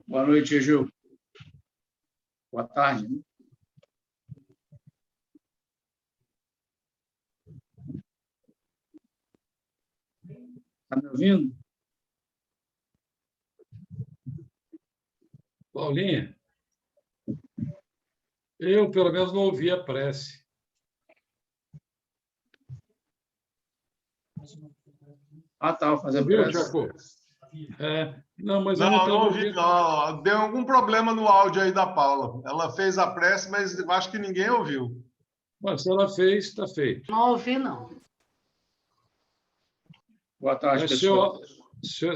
Boa noite, Gil. Boa tarde. Né? Está me ouvindo? Paulinha, eu, pelo menos, não ouvi a prece. Ah, estava fazendo Viu, prece. Tiago? Não, mas eu Não, não não estava ouvi, ouvindo. não. Deu algum problema no áudio aí da Paula. Ela fez a prece, mas eu acho que ninguém ouviu. Mas se ela fez, está feito. Não ouvi, não. Boa tarde, Mas pessoal.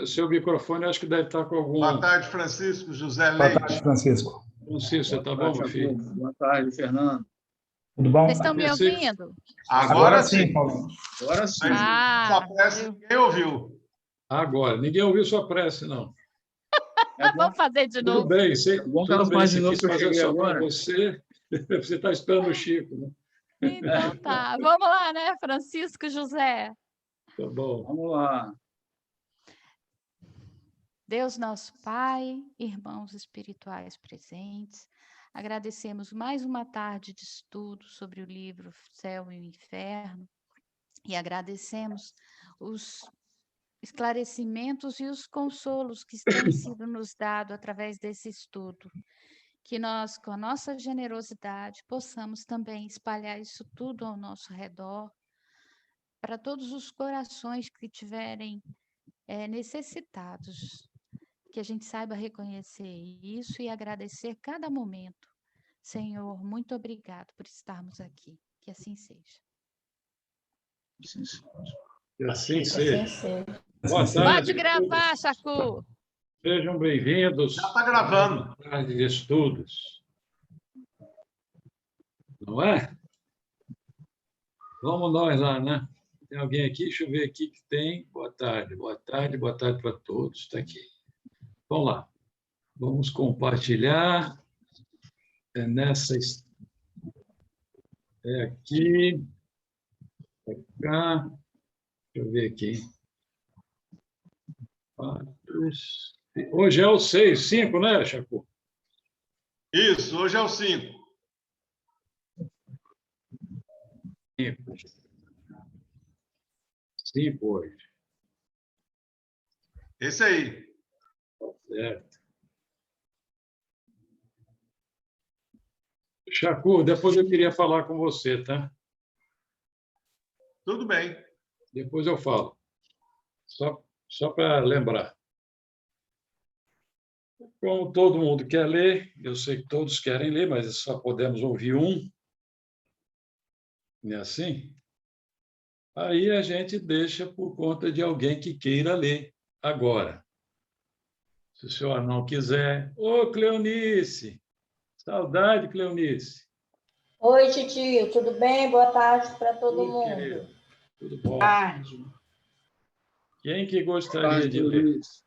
seu microfone, acho que deve estar com algum... Boa tarde, Francisco José Boa Leite. tarde, Francisco. Francisco, você está bom, meu filho? Boa tarde, Fernando. Tudo bom? Vocês estão me Pensei- ouvindo? Agora sim. Paulo. Agora sim. Mas essa Ah, prece ninguém ouviu. Agora, ninguém ouviu sua prece, não. É bom, vamos fazer de Tudo novo. bem, é bom que ela tudo bem, faz de você novo quis que eu fazer cheguei só para agora. você. Você está esperando o Chico, né? Então tá. Vamos lá, né, Francisco José? Tá bom. Vamos lá. Deus nosso Pai, irmãos espirituais presentes, agradecemos mais uma tarde de estudo sobre o livro Céu e o Inferno e agradecemos os esclarecimentos e os consolos que têm sido nos dados através desse estudo. Que nós, com a nossa generosidade, possamos também espalhar isso tudo ao nosso redor, para todos os corações que estiverem necessitados, que a gente saiba reconhecer isso e agradecer cada momento. Senhor, muito obrigado por estarmos aqui. Que assim seja. Sim, sim. Que assim Assim seja. seja. Boa Pode tarde. gravar, Chacu. Sejam bem-vindos. Já está gravando. à tarde de estudos. Não é? Vamos nós lá, né? Tem alguém aqui? Deixa eu ver aqui que tem. Boa tarde para todos. Está aqui. Vamos lá. Vamos compartilhar. Nessa. É aqui. É cá. Deixa eu ver aqui. Hoje é o 6, 5, né, Chaco? Isso, hoje é o 5. 5. 5 hoje. Esse aí. Certo. Chaco, depois eu queria falar com você, tá? Tudo bem. Depois eu falo. Só para lembrar. Como todo mundo quer ler, eu sei que todos querem ler, mas só podemos ouvir um. Não é assim? Aí a gente deixa por conta de alguém que queira ler agora. Se o senhor não quiser. Ô, Cleonice! Saudade, Cleonice. Oi, titio, tudo bem? Boa tarde para todo Tudo, mundo. querido. Tudo bom? Tarde. Quem que gostaria Tarde, de ler? Luiz.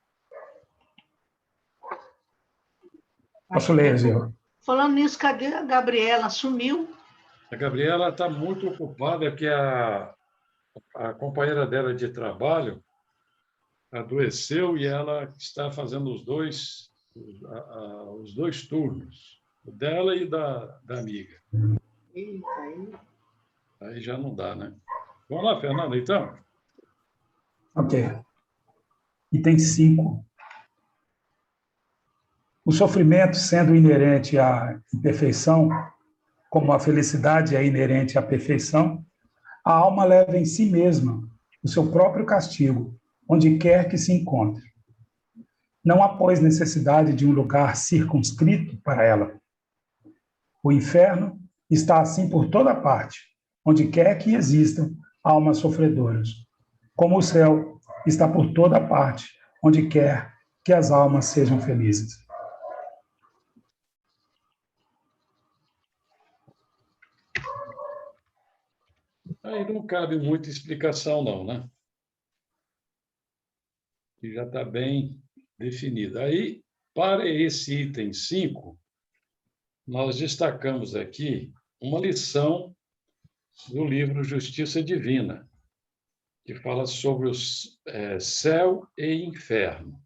Posso ler, Zil? Falando nisso, cadê a Gabriela? Sumiu? A Gabriela está muito ocupada, porque a companheira dela de trabalho adoeceu e ela está fazendo os dois turnos, o dela e da amiga. Eita, aí. Aí já não dá, né? Vamos lá, Fernando, então? Ok. Item 5. O sofrimento, sendo inerente à imperfeição, como a felicidade é inerente à perfeição, a alma leva em si mesma o seu próprio castigo, onde quer que se encontre. Não há, pois, necessidade de um lugar circunscrito para ela. O inferno está assim por toda parte, onde quer que existam almas sofredoras, como o céu está por toda parte, onde quer que as almas sejam felizes. Aí não cabe muita explicação, não, né? Que já está bem definido. Aí, para esse item 5, nós destacamos aqui uma lição do livro Justiça Divina, que fala sobre o céu e inferno.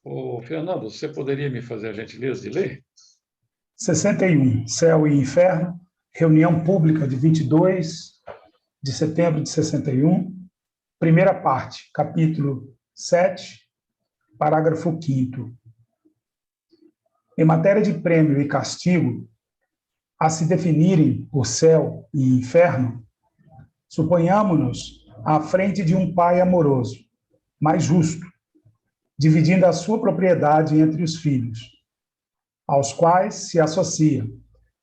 Ô, Fernando, você poderia me fazer a gentileza de ler? 61, Céu e Inferno, reunião pública de 22 de setembro de 61, primeira parte, capítulo 7, parágrafo 5º. Em matéria de prêmio e castigo, a se definirem por céu e inferno, suponhamos-nos à frente de um pai amoroso, mas justo, dividindo a sua propriedade entre os filhos, aos quais se associa,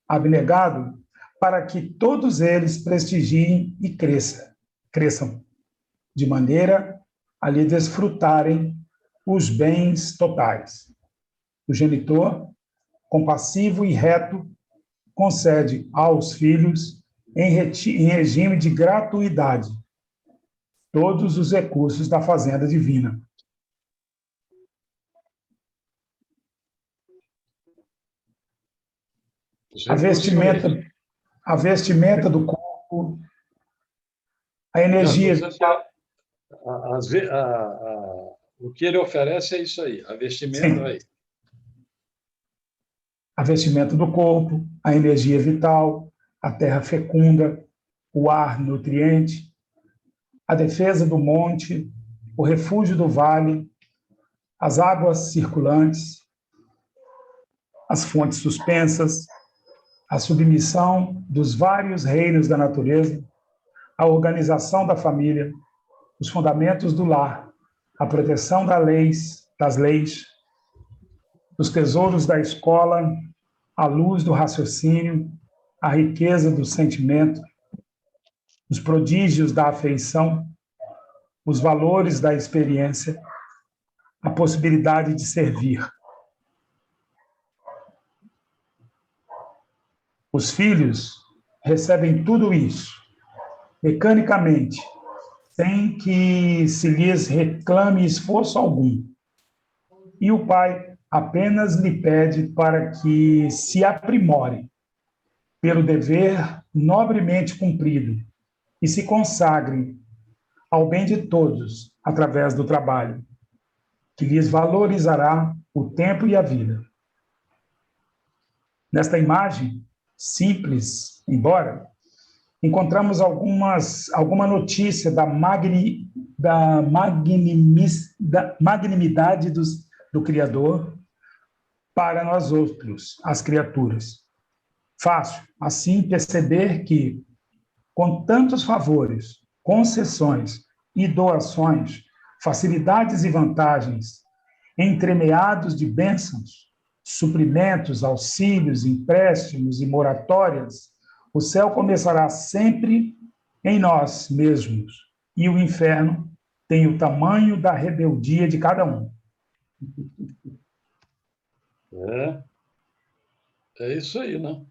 abnegado, para que todos eles prestigiem e cresçam, de maneira a lhe desfrutarem os bens totais. O genitor, compassivo e reto, concede aos filhos, em regime de gratuidade, todos os recursos da fazenda divina. A vestimenta do corpo, a energia. O que ele oferece é isso aí, a vestimenta aí. A vestimenta do corpo, a energia vital, a terra fecunda, o ar nutriente, a defesa do monte, o refúgio do vale, as águas circulantes, as fontes suspensas, a submissão dos vários reinos da natureza, a organização da família, os fundamentos do lar, a proteção das leis, os tesouros da escola, a luz do raciocínio, a riqueza do sentimento, os prodígios da afeição, os valores da experiência, a possibilidade de servir. Os filhos recebem tudo isso, mecanicamente, sem que se lhes reclame esforço algum. E o pai apenas lhe pede para que se aprimore pelo dever nobremente cumprido e se consagre ao bem de todos através do trabalho, que lhes valorizará o tempo e a vida. Nesta imagem, simples, embora, encontramos alguma notícia da magnanimidade do Criador para nós outros, as criaturas. Fácil, assim, perceber que, com tantos favores, concessões e doações, facilidades e vantagens, entremeados de bênçãos, suprimentos, auxílios, empréstimos e moratórias, o céu começará sempre em nós mesmos, e o inferno tem o tamanho da rebeldia de cada um. É isso aí, né?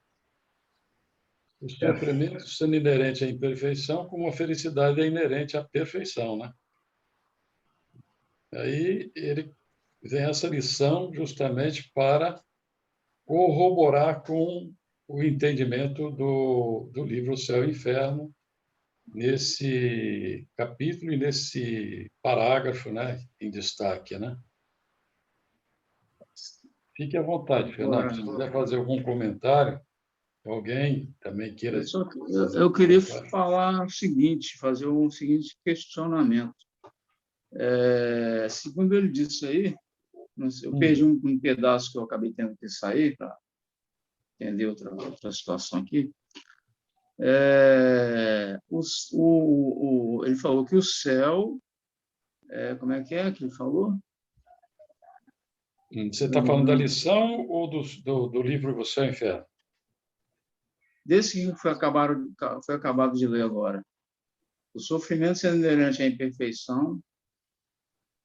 O sofrimento sendo inerente à imperfeição, como a felicidade é inerente à perfeição, né? Aí ele vem essa lição justamente para corroborar com o entendimento do livro Céu e Inferno, nesse capítulo e nesse parágrafo, né, em destaque, né? Fique à vontade, Fernando. Se quiser fazer algum comentário, alguém também queira... Eu queria falar o seguinte, fazer um seguinte questionamento. Segundo ele disse aí, eu perdi um pedaço que eu acabei tendo que sair para entender outra situação aqui. Ele falou que o céu... como é que ele falou? Você está falando da lição ou do livro O Céu e o Inferno? Desse que foi acabado de ler agora. O sofrimento sendo inerente à imperfeição,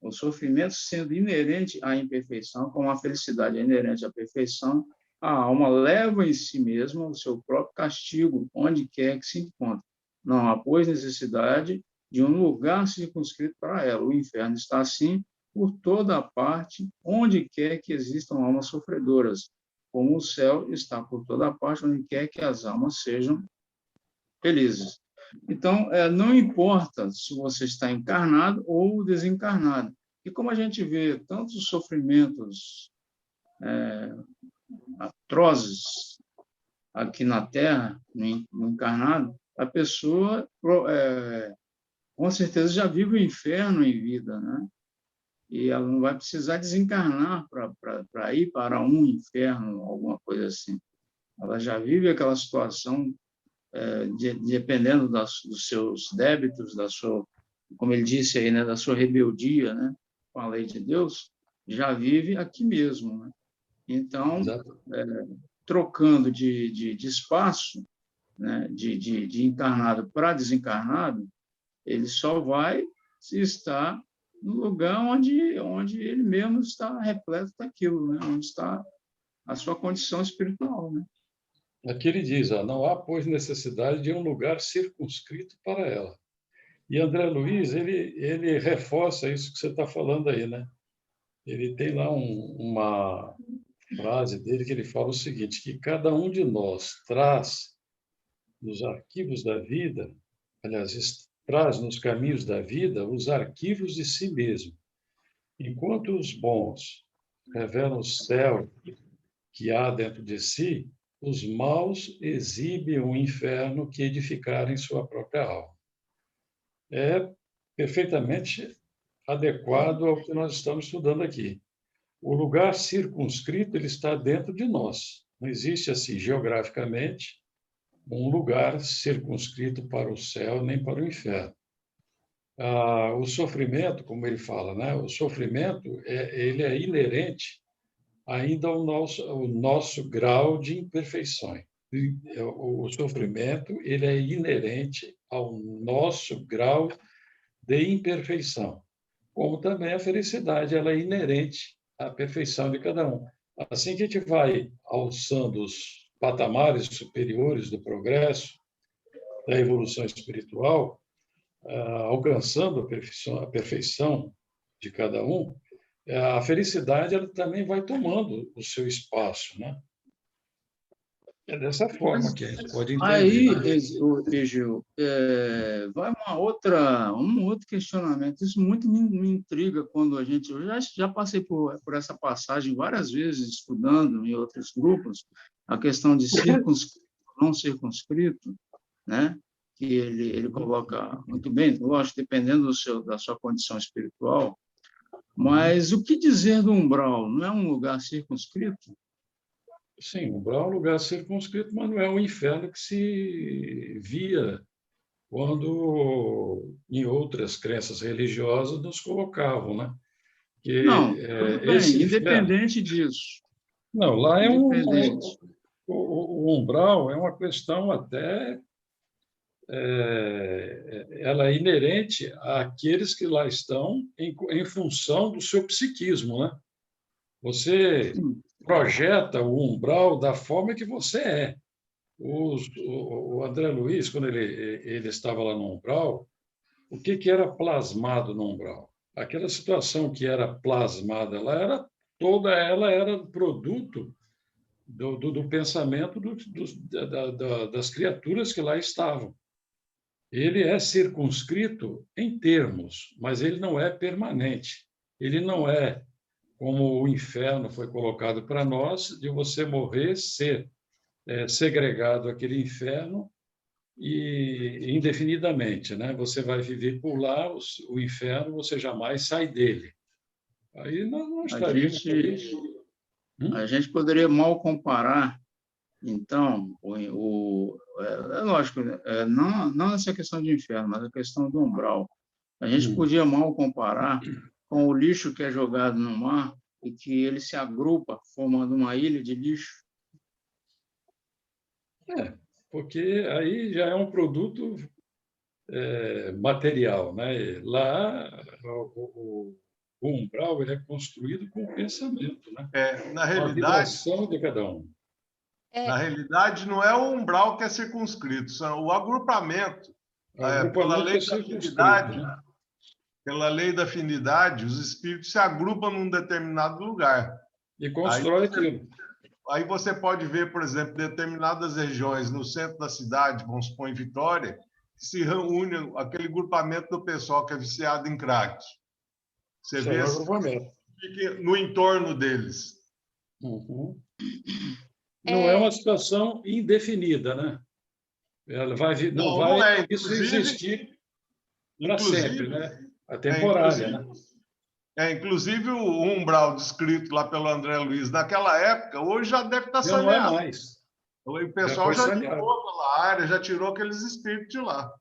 o sofrimento sendo inerente à imperfeição, como a felicidade é inerente à perfeição, a alma leva em si mesma o seu próprio castigo, onde quer que se encontre. Não há, pois, necessidade de um lugar circunscrito para ela. O inferno está, assim, por toda a parte, onde quer que existam almas sofredoras, como o céu está por toda a parte, onde quer que as almas sejam felizes. Então, não importa se você está encarnado ou desencarnado. E como a gente vê tantos sofrimentos atrozes aqui na Terra, no encarnado, a pessoa, com certeza, já vive o inferno em vida, né? E ela não vai precisar desencarnar para ir para um inferno, alguma coisa assim. Ela já vive aquela situação, dependendo dos seus débitos, como ele disse aí, né, da sua rebeldia, né, com a lei de Deus, já vive aqui mesmo, né? Então, trocando de espaço, né, de encarnado para desencarnado, ele só vai se estar no lugar onde ele mesmo está repleto daquilo, né? Onde está a sua condição espiritual, né? Aqui ele diz, não há, pois, necessidade de um lugar circunscrito para ela. E André Luiz, ele reforça isso que você está falando aí, né? Ele tem lá uma frase dele que ele fala o seguinte, que cada um de nós traz nos arquivos da vida, aliás, traz nos caminhos da vida os arquivos de si mesmo. Enquanto os bons revelam o céu que há dentro de si, os maus exibem o inferno que edificaram em sua própria alma. É perfeitamente adequado ao que nós estamos estudando aqui. O lugar circunscrito ele está dentro de nós. Não existe assim, geograficamente, um lugar circunscrito para o céu nem para o inferno. O sofrimento, como ele fala, né? O sofrimento ele é inerente ainda ao nosso grau de imperfeição. O sofrimento ele é inerente ao nosso grau de imperfeição, como também a felicidade ela é inerente à perfeição de cada um. Assim que a gente vai alçando os patamares superiores do progresso, da evolução espiritual, alcançando a perfeição de cada um, a felicidade ela também vai tomando o seu espaço, né? É dessa forma que a gente pode entender. Aí, Egil, vai um outro questionamento. Isso muito me intriga quando a gente... Eu já passei por essa passagem várias vezes, estudando em outros grupos, a questão de circunscrito, não circunscrito, né? Que ele coloca muito bem, lógico, dependendo da sua condição espiritual. Mas o que dizer do umbral? Não é um lugar circunscrito? Sim, o umbral é um lugar circunscrito, mas não é o inferno que se via quando, em outras crenças religiosas, nos colocavam, né? Que, não, tudo bem, independente disso. Não, lá é o umbral é uma questão até... ela é inerente àqueles que lá estão em função do seu psiquismo, né? Você projeta o umbral da forma que você é. O André Luiz, quando ele estava lá no umbral, o que era plasmado no umbral? Aquela situação que era plasmada lá, toda ela era produto do pensamento das criaturas que lá estavam. Ele é circunscrito em termos, mas ele não é permanente. Ele não é como o inferno foi colocado para nós, de você morrer, ser segregado àquele inferno e indefinidamente, né? Você vai viver por lá, o inferno, você jamais sai dele. Aí nós não estaríamos... A gente poderia mal comparar, então, lógico, não essa questão de inferno, mas a questão do umbral. A gente podia mal comparar com o lixo que é jogado no mar e que ele se agrupa formando uma ilha de lixo. Porque aí já é um produto material, né? Lá, o umbral ele é construído com o pensamento, né? Na realidade, a vibração de cada um. Na realidade, não é o umbral que é circunscrito, são o agrupamento. Pela lei da afinidade, né? Pela lei da afinidade, os espíritos se agrupam num determinado lugar. E constrói aquilo. Aí você pode ver, por exemplo, determinadas regiões no centro da cidade, vamos supor em Vitória, que se reúne aquele grupamento do pessoal que é viciado em crack. Você Isso vê é um assim, agrupamento. fica no entorno deles. Uhum. Não é É, uma situação indefinida, né? Ela vai, não Não, vai não é. isso existir para sempre, né? É temporária, né? Inclusive o umbral descrito lá pelo André Luiz naquela época, hoje já deve estar Já não é saneado. mais. O Já pessoal foi já saneado. limpou aquela área, já tirou aqueles espíritos de lá.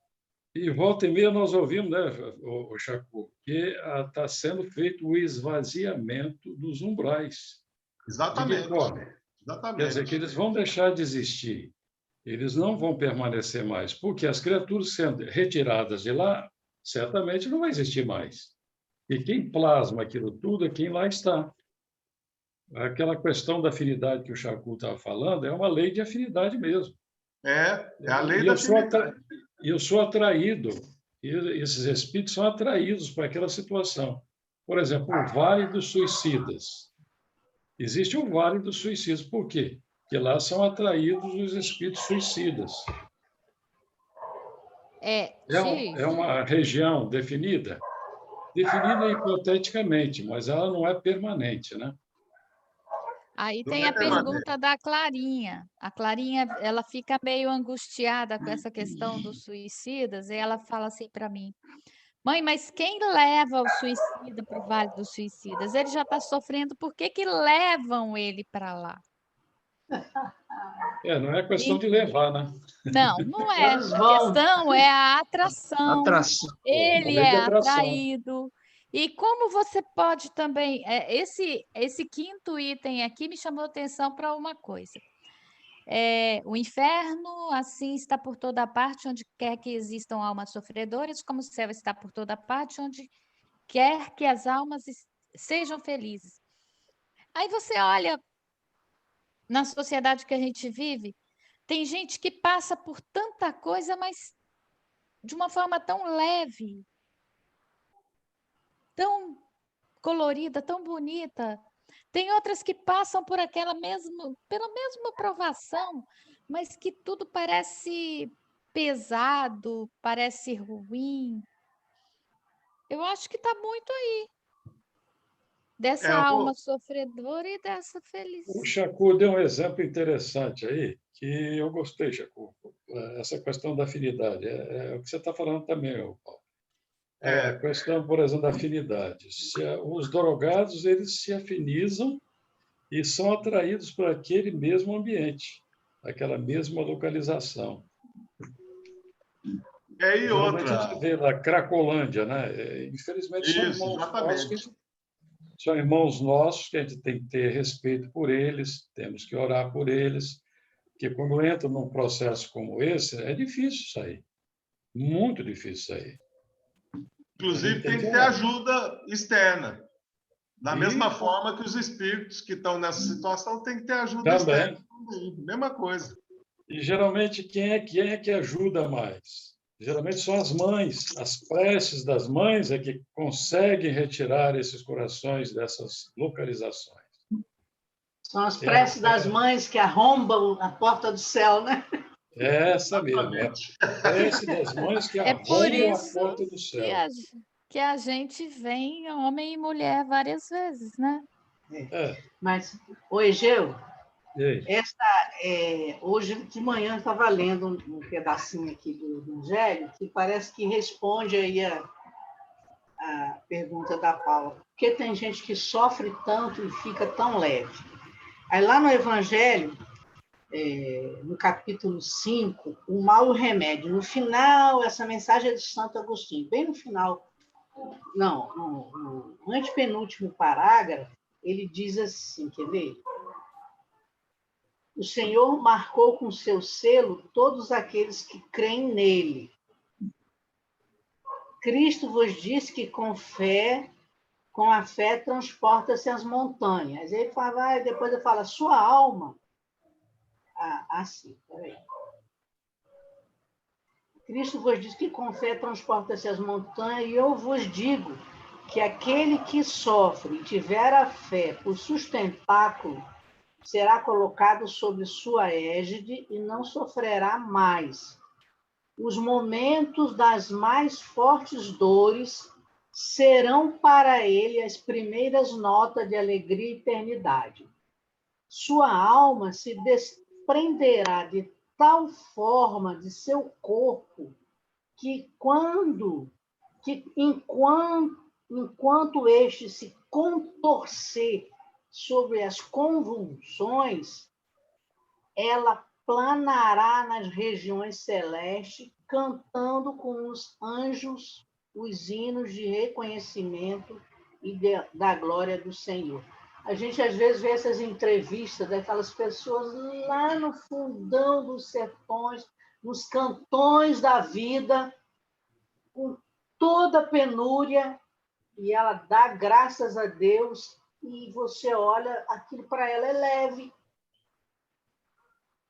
E volta e meia nós ouvimos, né, o Chaco, que está sendo feito o esvaziamento dos umbrais. De que Exatamente. forma? Quer dizer, que Exatamente. eles vão deixar de existir. Eles não vão permanecer mais, porque as criaturas sendo retiradas de lá, certamente não vai existir mais. E quem plasma aquilo tudo é quem lá está. Aquela questão da afinidade que o Chacu estava falando é uma lei de afinidade mesmo. É a lei E da eu sou, afinidade. eu sou atraído, e esses espíritos são atraídos para aquela situação. Por exemplo, o Vale dos Suicidas. Existe o Vale dos Suicidas. Por quê? Porque lá são atraídos os espíritos suicidas. É uma região definida? Definida hipoteticamente, mas ela não é permanente, né? aí Não tem é a permanente. pergunta da Clarinha. A Clarinha, ela fica meio angustiada com essa questão dos suicidas, e ela fala assim para mim: Mãe, mas quem leva o suicida para o Vale dos Suicidas? Ele já está sofrendo, por que que levam ele para lá? Não é questão E- de levar, né? não é. Eles A vão. questão é a atração. Atração. A Ele lei de é atração. atraído. E como você pode também. Esse quinto item aqui me chamou atenção para uma coisa. O inferno, assim, está por toda parte, onde quer que existam almas sofredoras, como o céu está por toda parte, onde quer que as almas sejam felizes. Aí você olha na sociedade que a gente vive, tem gente que passa por tanta coisa, mas de uma forma tão leve, tão colorida, tão bonita. Tem outras que passam por pela mesma provação, mas que tudo parece pesado, parece ruim. Eu acho que está muito aí dessa alma sofredora e dessa feliz. O Chacu deu um exemplo interessante aí, que eu gostei, Chacu. Essa questão da afinidade. É o que você está falando também, Paulo. A questão, por exemplo, da afinidade. Os drogados, eles se afinizam e são atraídos para aquele mesmo ambiente, aquela mesma localização. E Geralmente a outra. gente vê na Cracolândia, né? Infelizmente, são irmãos nossos que a gente tem que ter respeito por eles, temos que orar por eles, porque quando entra num processo como esse, é difícil sair. Muito difícil sair. Inclusive, tem que ter ajuda externa. Da mesma E forma que os espíritos que estão nessa situação têm que ter ajuda externa também. Mesma coisa. E geralmente, quem é que ajuda mais? Geralmente são as mães. As preces das mães é que conseguem retirar esses corações dessas localizações. São as preces das mães que arrombam a porta do céu, né? Essa mesmo. É a prece das mães que arrombam a porta do céu. Que a gente vem homem e mulher várias vezes, né? Mas, Egeu, E hoje de manhã eu estava lendo um pedacinho aqui do Evangelho que parece que responde aí a pergunta da Paula. Por que tem gente que sofre tanto e fica tão leve? Aí lá no Evangelho, no capítulo 5, o mal e o remédio. No final, essa mensagem é de Santo Agostinho. Bem no final, no antepenúltimo parágrafo, ele diz assim, quer ver? O Senhor marcou com seu selo todos aqueles que creem nele. Cristo vos disse que com a fé transporta-se as montanhas. Ele fala, depois ele fala, sua alma. Assim, peraí. Cristo vos diz que com fé transporta-se as montanhas, e eu vos digo que aquele que sofre e tiver a fé por sustentáculo será colocado sob sua égide e não sofrerá mais. Os momentos das mais fortes dores serão para ele as primeiras notas de alegria e eternidade. Sua alma se desprenderá de tal forma de seu corpo que enquanto este se contorcer sobre as convulsões, ela planará nas regiões celestes, cantando com os anjos os hinos de reconhecimento e da glória do Senhor. A gente, às vezes, vê essas entrevistas daquelas pessoas lá no fundão dos sertões, nos cantões da vida, com toda a penúria, e ela dá graças a Deus, e você olha, aquilo para ela é leve.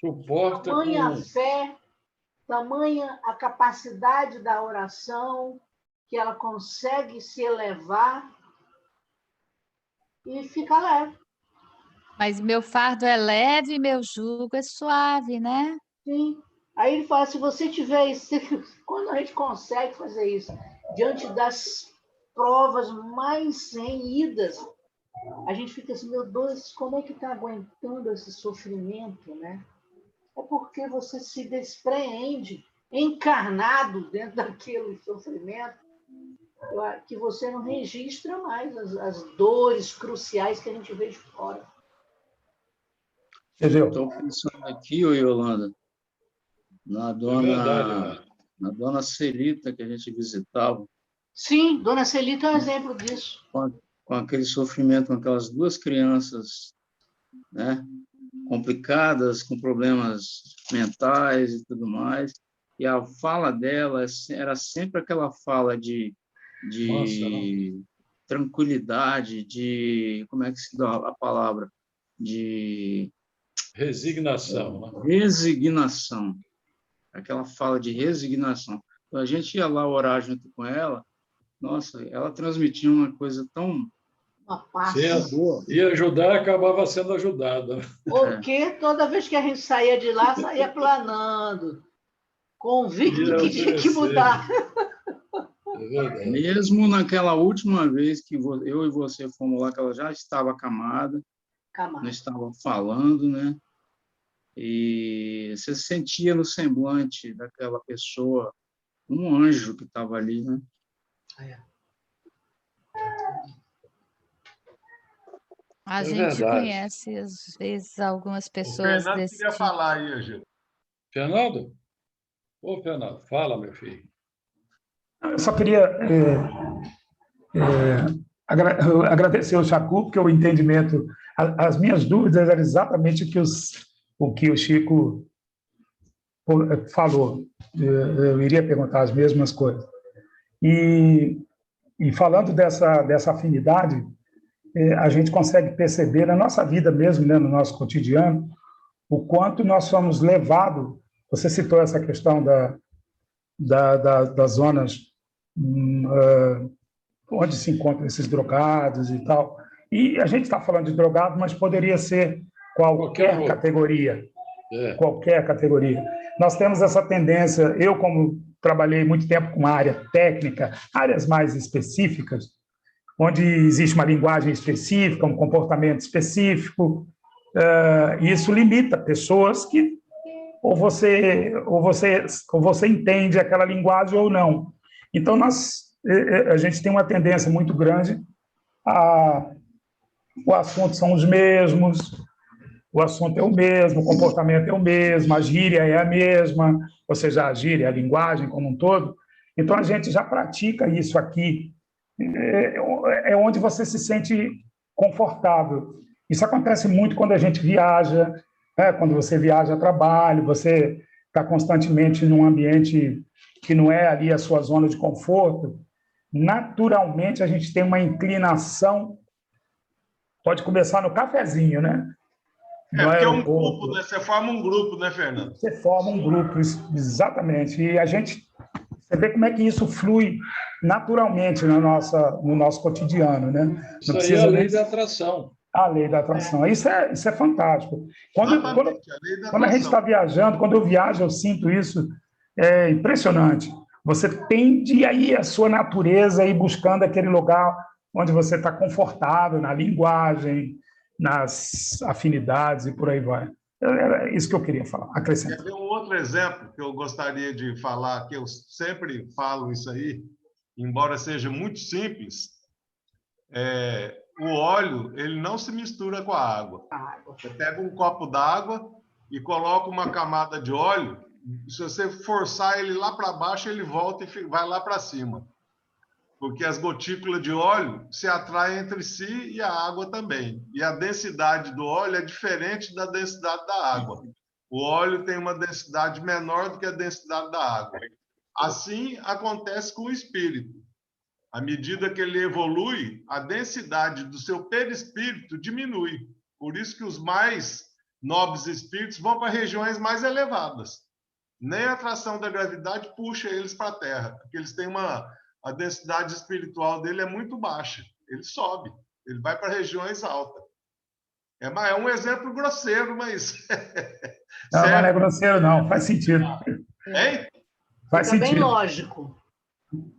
Suporta Tamanha com... fé, tamanha a capacidade da oração, que ela consegue se elevar e fica leve. Mas meu fardo é leve, meu jugo é suave, né? Sim. Aí ele fala, se você tiver isso, quando a gente consegue fazer isso, diante das provas mais renhidas, a gente fica assim, meu Deus, como é que está aguentando esse sofrimento, né? É porque você se despreende, encarnado dentro daquele sofrimento, que você não registra mais as dores cruciais que a gente vê de fora. Estou pensando aqui, ô Yolanda, na verdade, dona Celita que a gente visitava. Sim, dona Celita é um exemplo disso. Com aquele sofrimento, com aquelas duas crianças, né, complicadas, com problemas mentais e tudo mais, e a fala dela era sempre aquela fala de tranquilidade, de, como é que se dá a palavra? De resignação. Né? Resignação. Aquela fala de resignação. Então, a gente ia lá orar junto com ela, nossa, ela transmitia uma coisa tão... Uma paz. Ia ajudar, acabava sendo ajudada. Porque toda vez que a gente saía de lá, saía planando, convicto que tinha que mudar. É verdade. Mesmo naquela última vez que eu e você fomos lá, que ela já estava acamada, não estava falando, né? E você sentia no semblante daquela pessoa um anjo que estava ali, né? A gente conhece, às vezes, algumas pessoas Fernando desse queria tipo. falar aí, Angelo. Fernando? Ô, Fernando, fala, meu filho. Eu só queria agradecer ao Chacu, porque o entendimento, as minhas dúvidas eram exatamente o que o Chico falou. Eu iria perguntar as mesmas coisas. E falando dessa afinidade, a gente consegue perceber na nossa vida mesmo, né, no nosso cotidiano, o quanto nós somos levados. Você citou essa questão das zonas onde se encontram esses drogados e tal. E a gente está falando de drogado, mas poderia ser qualquer categoria. Qualquer categoria. Nós temos essa tendência, eu como trabalhei muito tempo com área técnica, áreas mais específicas, onde existe uma linguagem específica, um comportamento específico, e isso limita pessoas que ou você entende aquela linguagem ou não. Então, a gente tem uma tendência muito grande o assunto são os mesmos, o assunto é o mesmo, o comportamento é o mesmo, a gíria é a mesma, ou seja, a gíria, a linguagem como um todo. Então, a gente já pratica isso aqui, é onde você se sente confortável. Isso acontece muito quando a gente viaja, né? Quando você viaja a trabalho, você está constantemente num ambiente que não é ali a sua zona de conforto, naturalmente a gente tem uma inclinação, pode começar no cafezinho, né? Porque é um grupo, né? Você forma um grupo, né, Fernando? Você forma um grupo, exatamente. E você vê como é que isso flui naturalmente no nosso cotidiano, né? Isso aí é a lei da atração. A lei da atração. Isso é fantástico. Exatamente, a lei da Quando a gente está atração. viajando, quando eu viajo, eu sinto isso. É impressionante. Você tende a ir à sua natureza e buscando aquele lugar onde você está confortável, na linguagem, nas afinidades e por aí vai. Era isso que eu queria falar, Quer acrescentar. ver um outro exemplo que eu gostaria de falar, que eu sempre falo isso aí, embora seja muito simples, o óleo ele não se mistura com a água. Você pega um copo d'água e coloca uma camada de óleo, se você forçar ele lá para baixo, ele volta e vai lá para cima. Porque as gotículas de óleo se atraem entre si e a água também. E a densidade do óleo é diferente da densidade da água. O óleo tem uma densidade menor do que a densidade da água. Assim acontece com o espírito. À medida que ele evolui, a densidade do seu perispírito diminui. Por isso que os mais nobres espíritos vão para regiões mais elevadas. Nem a atração da gravidade puxa eles para a Terra, porque eles têm a densidade espiritual dele é muito baixa. Ele sobe, ele vai para regiões altas. É um exemplo grosseiro, mas... Não, mas não é grosseiro, não. Faz sentido. Hein? Faz Fica sentido. bem lógico.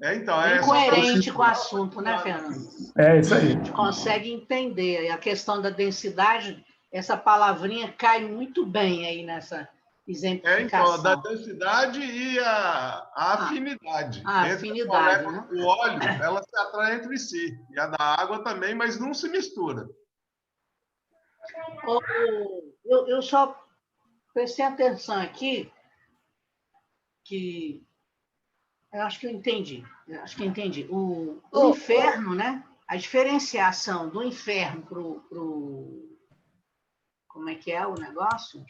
Então, Bem só coerente com o assunto, né, Fernando? É isso aí. A gente consegue entender. E a questão da densidade, essa palavrinha cai muito bem aí nessa exemplificação. Então, da densidade e a afinidade. A Entre afinidade, né? o óleo, ela se atrai entre si. E a da água também, mas não se mistura. Eu só prestei atenção aqui que eu acho que eu entendi. O inferno, né? A diferenciação do inferno pro como é que é o negócio?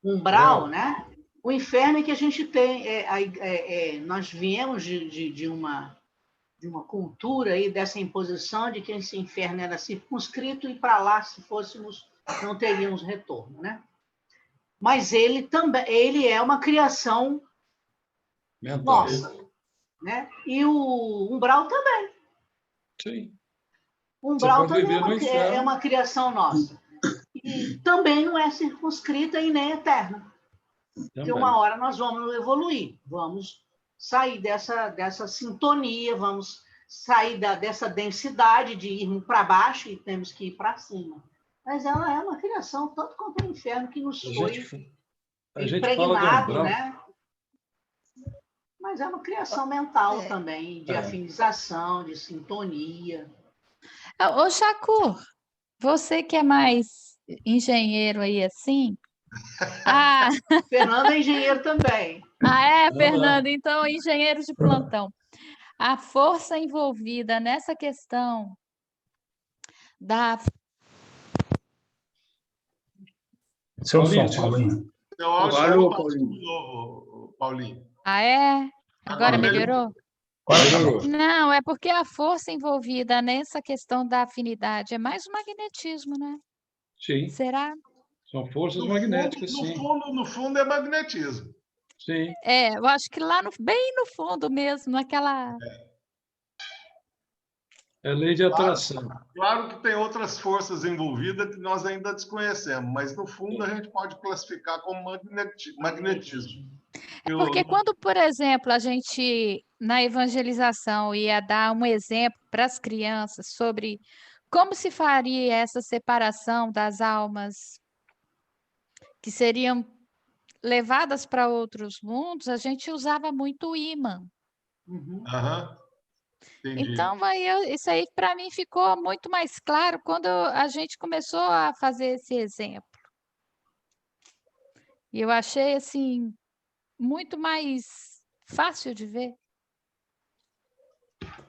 Umbral, né? O inferno é que a gente tem. Nós viemos de uma cultura aí dessa imposição de que esse inferno era circunscrito e para lá, se fôssemos, não teríamos retorno, né? Mas ele é uma criação Mental. nossa, né? E o umbral também. Sim. O umbral Você pode também viver no inferno. é uma criação nossa. E também não é circunscrita e nem eterna. Porque uma hora nós vamos evoluir, vamos sair dessa sintonia, vamos sair dessa densidade de irmos para baixo e temos que ir para cima. Mas ela é uma criação tanto quanto o inferno que nos foi a gente fala do impregnado, umbral, né? Mas é uma criação mental também, de afinização, de sintonia. Ô, Shakur, você que é mais engenheiro aí assim? Fernando é engenheiro também. Fernando? Então, engenheiro de plantão. A força envolvida nessa questão da... Seu som, Paulinho. Eu acho Valeu, que Paulinho. de novo, Paulinho. Agora melhorou? melhorou. Não, é porque a força envolvida nessa questão da afinidade é mais o magnetismo, né? Sim, Será? são forças magnéticas, sim. No fundo é magnetismo. Sim. Eu acho que lá bem no fundo mesmo, naquela... É lei de atração. Claro que tem outras forças envolvidas que nós ainda desconhecemos, mas no fundo a gente pode classificar como magnetismo. Porque quando, por exemplo, a gente, na evangelização, ia dar um exemplo para as crianças sobre como se faria essa separação das almas que seriam levadas para outros mundos, a gente usava muito o ímã. Entendi. Então, isso aí para mim ficou muito mais claro quando a gente começou a fazer esse exemplo. E eu achei, assim, muito mais fácil de ver.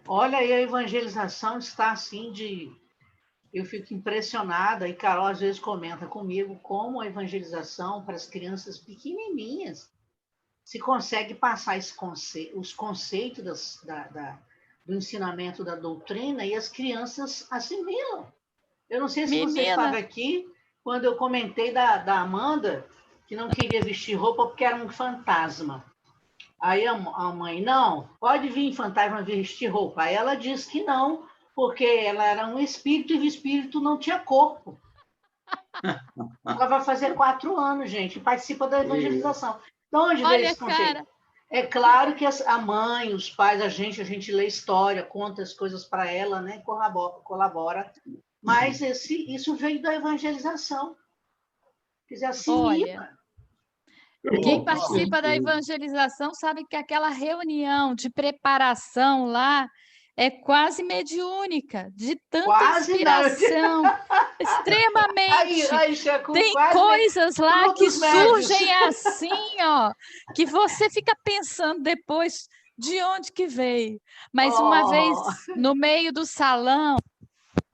Olha, aí a evangelização está assim Eu fico impressionada, e Carol às vezes comenta comigo como a evangelização para as crianças pequenininhas se consegue passar os conceitos do ensinamento da doutrina e as crianças assimilam. Eu não sei se você estava aqui quando eu comentei da Amanda, que não queria vestir roupa porque era um fantasma. Aí a mãe, não, pode vir fantasma vestir roupa. Aí ela disse que não, porque ela era um espírito e o espírito não tinha corpo. Ela vai fazer 4 anos, gente, e participa da evangelização. De onde veio esse conceito? É claro que a mãe, os pais, a gente lê história, conta as coisas para ela, né? Colabora. Mas isso veio da evangelização. Quer dizer, assimila. Quem participa da evangelização sabe que aquela reunião de preparação lá é quase mediúnica, de tanta Quase inspiração, extremamente. Tem quase coisas lá que médios. surgem assim, ó, que você fica pensando depois de onde que veio. Mas uma vez, no meio do salão,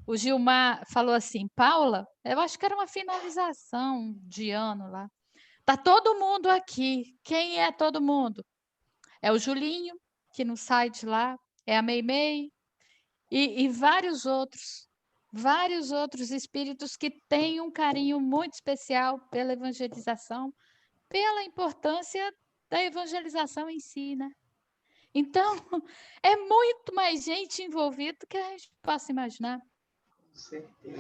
o Gilmar falou assim, Paula, eu acho que era uma finalização de ano lá. Tá todo mundo aqui. Quem é todo mundo? É o Julinho, que não sai de lá, é a Meimei e vários outros espíritos que têm um carinho muito especial pela evangelização, pela importância da evangelização em si, né? Então, é muito mais gente envolvida do que a gente possa imaginar.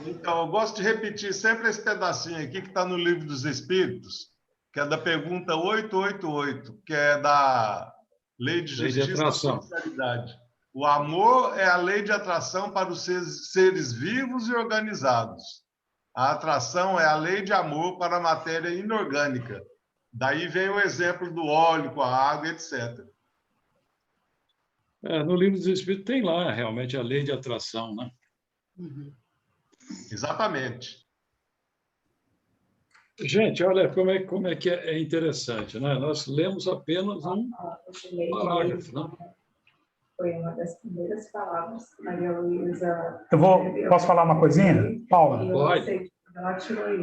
Então, eu gosto de repetir sempre esse pedacinho aqui que está no Livro dos Espíritos, que é da pergunta 888, que é da Lei de Justiça e Socialidade. O amor é a lei de atração para os seres vivos e organizados. A atração é a lei de amor para a matéria inorgânica. Daí vem o exemplo do óleo com a água, etc. No Livro dos Espíritos tem lá, realmente, a lei de atração, né? Uhum. Exatamente. Gente, olha como é que é interessante, né? Nós lemos apenas um parágrafo, né? Foi uma das primeiras palavras. Maria Luísa... Posso falar uma coisinha? Paula? Pode.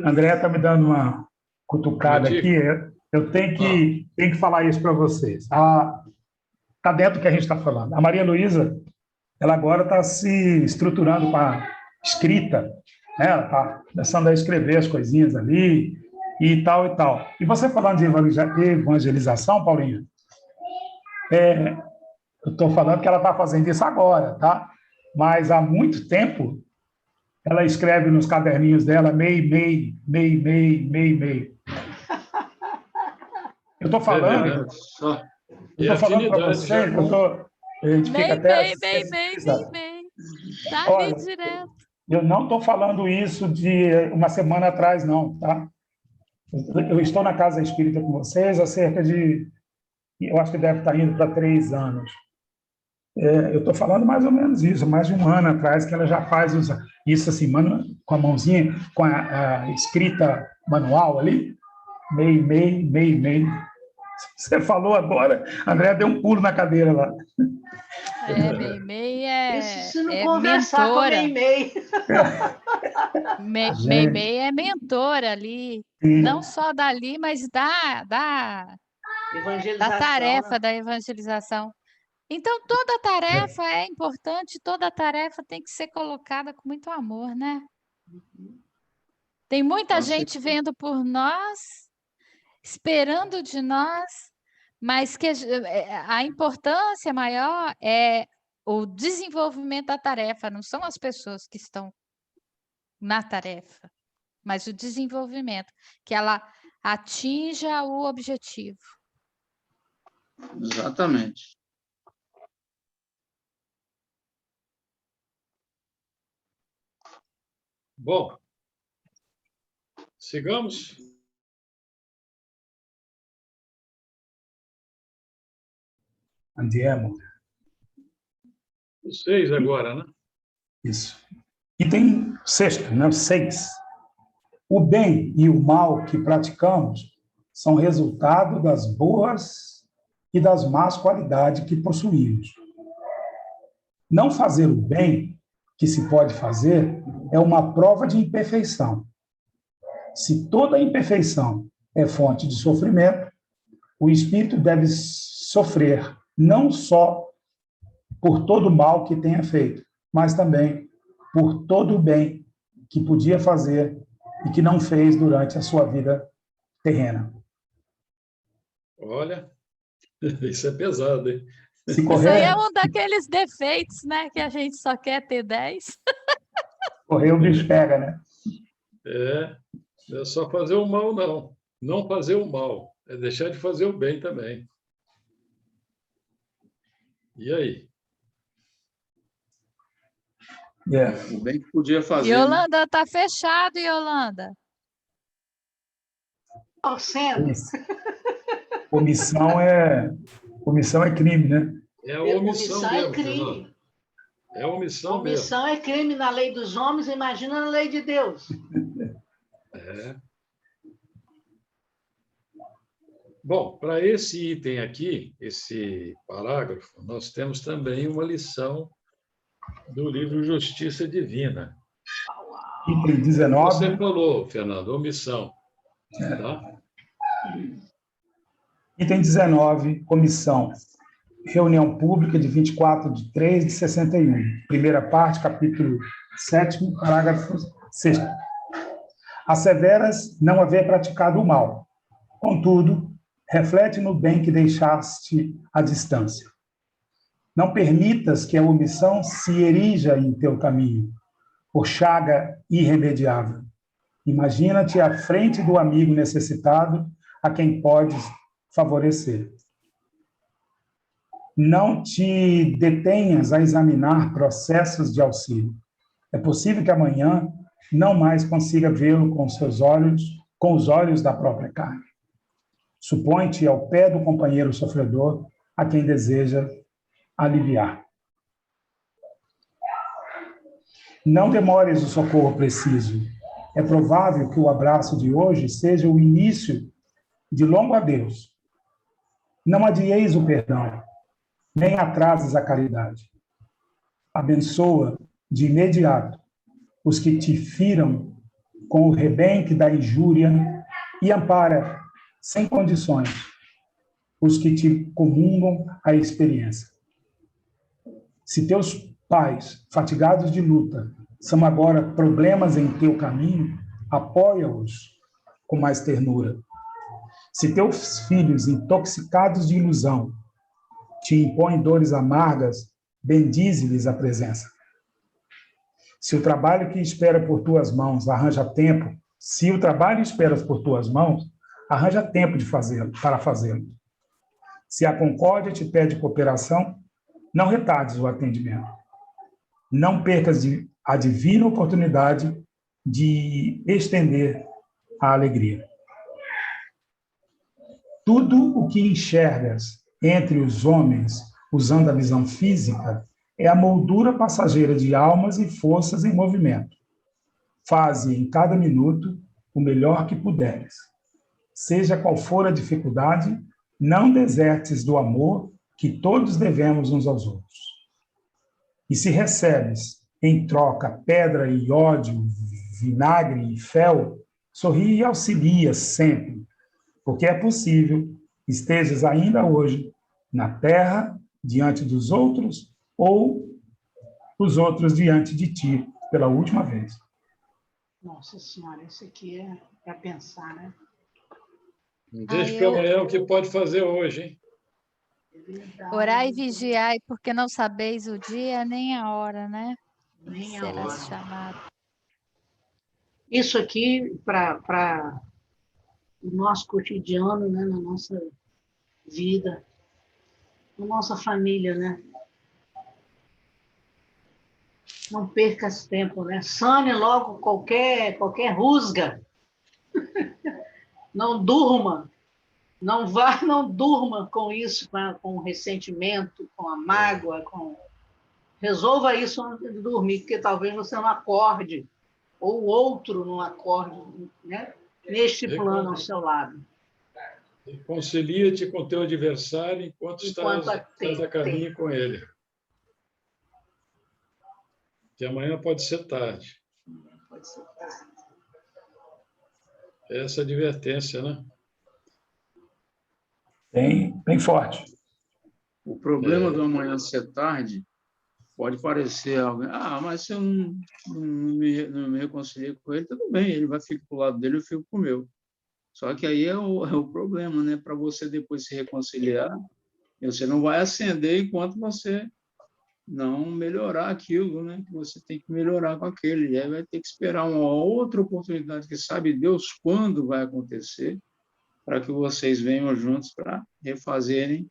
André está me dando uma cutucada aqui. Eu tenho que falar isso para vocês. Está dentro do que a gente está falando. A Maria Luísa, ela agora está se estruturando com a escrita, né? Ela está começando a escrever as coisinhas ali e tal e tal. E você falando de evangelização, Paulinha, eu estou falando que ela está fazendo isso agora, tá? Mas há muito tempo ela escreve nos caderninhos dela mei. Eu estou falando... Eu estou falando para vocês, a gente fica até... Tá ali direto. Eu não estou falando isso de uma semana atrás, não, tá? Eu estou na Casa Espírita com vocês há cerca de... Eu acho que deve estar indo para 3 anos. Eu estou falando mais ou menos isso, mais de 1 ano atrás, que ela já faz isso assim, com a mãozinha, com a escrita manual ali, mei. Você falou agora, André deu um pulo na cadeira lá. Meimei é se não conversar mentora. Com Meimei. Meimei é mentora ali, não só dali, mas da tarefa da evangelização. Então, toda tarefa é importante, toda tarefa tem que ser colocada com muito amor, né? Tem muita gente vendo por nós, esperando de nós, mas que a importância maior é o desenvolvimento da tarefa, não são as pessoas que estão na tarefa, mas o desenvolvimento, que ela atinja o objetivo. Exatamente. Bom, sigamos. Andiamo. Os 6 agora, né? Isso. E tem 6, né? 6. O bem e o mal que praticamos são resultado das boas e das más qualidades que possuímos. Não fazer o bem que se pode fazer é uma prova de imperfeição. Se toda imperfeição é fonte de sofrimento, o espírito deve sofrer não só por todo o mal que tenha feito, mas também por todo o bem que podia fazer e que não fez durante a sua vida terrena. Olha, isso é pesado, hein? Se Isso aí é correr, um daqueles defeitos, né? Que a gente só quer ter 10. correr o bicho pega, né? Não é só fazer o mal, não. Não fazer o mal. É deixar de fazer o bem também. E aí? É. O bem que podia fazer, né? Yolanda, tá fechado, Yolanda. Torcendo. Omissão é crime, né? É a omissão Omissão é mesmo, Fernando. crime. É a omissão mesmo. Omissão é crime na lei dos homens, imagina na lei de Deus. É. Bom, para esse item aqui, esse parágrafo, nós temos também uma lição do livro Justiça Divina. Item Você 19, falou, Fernando, omissão. Tá? item 19, omissão. Reunião pública de 24/3/61. Primeira parte, capítulo 7º, parágrafo 6º. Asseveras não haver praticado o mal. Contudo, reflete no bem que deixaste à distância. Não permitas que a omissão se erija em teu caminho, por chaga irremediável. Imagina-te à frente do amigo necessitado, a quem podes favorecer. Não te detenhas a examinar processos de auxílio. É possível que amanhã não mais consiga vê-lo com seus olhos, com os olhos da própria carne. Supõe-te ao pé do companheiro sofredor, a quem deseja aliviar. Não demores o socorro preciso. É provável que o abraço de hoje seja o início de longo adeus. Não adieis o perdão, nem atrases a caridade. Abençoa de imediato os que te firam com o rebenque da injúria e ampara, sem condições, os que te comungam a experiência. Se teus pais, fatigados de luta, são agora problemas em teu caminho, apoia-os com mais ternura. Se teus filhos, intoxicados de ilusão, te impõem dores amargas, bendize-lhes a presença. Se o trabalho que espera por tuas mãos arranja tempo, se o trabalho esperas por tuas mãos, arranja tempo de fazê-lo, para fazê-lo. Se a concórdia te pede cooperação, não retardes o atendimento. Não percas a divina oportunidade de estender a alegria. Tudo o que enxergas entre os homens, usando a visão física, é a moldura passageira de almas e forças em movimento. Faze em cada minuto o melhor que puderes. Seja qual for a dificuldade, não desertes do amor que todos devemos uns aos outros. E se recebes, em troca, pedra e ódio, vinagre e fel, sorri e auxilia sempre, porque é possível que estejas ainda hoje na terra, diante dos outros, ou os outros diante de ti, pela última vez. Nossa Senhora, isso aqui é para pensar, né? Não deixe para amanhã o que pode fazer hoje, hein? Orai e vigiai, porque não sabeis o dia nem a hora, né? Nem a Será hora. chamado. Isso aqui, para o nosso cotidiano, né? Na nossa vida, na nossa família, né? Não percas tempo, né? Sane logo qualquer rusga. Não durma. Não vá, não durma com isso, com o ressentimento, com a mágoa, resolva isso antes de dormir, porque talvez você não acorde, ou o outro não acorde, né? Neste plano ao seu lado. Reconcilia-te com teu adversário enquanto estás a caminho com ele. Que amanhã pode ser tarde. Pode ser tarde. Essa advertência, né? Bem forte. O problema do amanhã ser tarde pode parecer alguém, mas se eu não me reconciliar com ele, tudo bem, ele vai ficar para o lado dele, eu fico para o meu. Só que aí é o problema, né? Para você depois se reconciliar, E você não vai ascender enquanto você não melhorar aquilo, né? Que você tem que melhorar com aquele. E aí vai ter que esperar uma outra oportunidade, que sabe Deus quando vai acontecer, para que vocês venham juntos para refazerem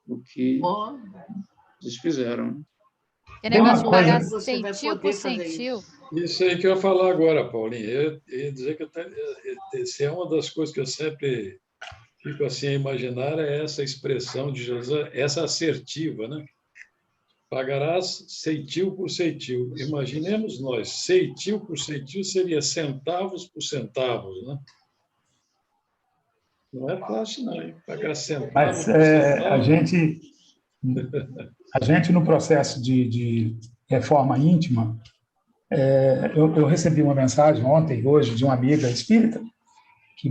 o que eles fizeram. Né? Que Tem uma negócio de coisa- pagar Você vai centil por poder fazer centil. isso. Isso aí que eu ia falar agora, Paulinho. Eu ia dizer que essa é uma das coisas que eu sempre fico assim a imaginar, é essa expressão de Jesus, essa assertiva, né? Pagarás centil por centil. Imaginemos nós, centil por centil seria centavos por centavos, né? Não é fácil, não, hein? Pagar centavo Mas por centavo. a gente no processo de reforma íntima, eu recebi uma mensagem ontem, hoje, de uma amiga espírita que